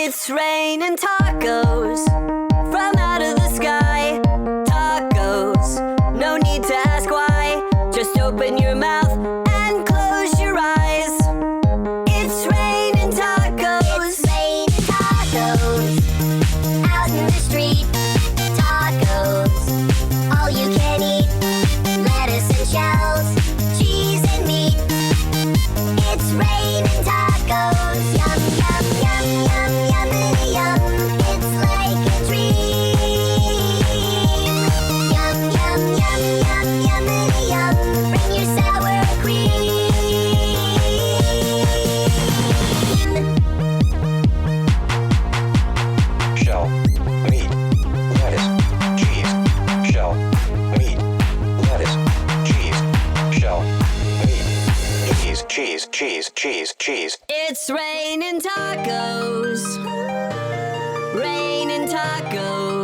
It's raining tacos from out of the sky. Tacos, no need to ask why. Just open your mouth and close your eyes. It's raining tacos. It's raining tacos out in the street. Tacos, all you can eat. Lettuce and shells, cheese and meat. It's raining tacos. Yum, yum, yum, yum, yummity yum. It's like a dream. Yum, yum, yum, yum, yummity yum. Bring your sour cream. Shell, meat, lettuce, cheese. Shell, meat, lettuce, cheese. Shell, meat, cheese. It's raining tacos. Raining tacos.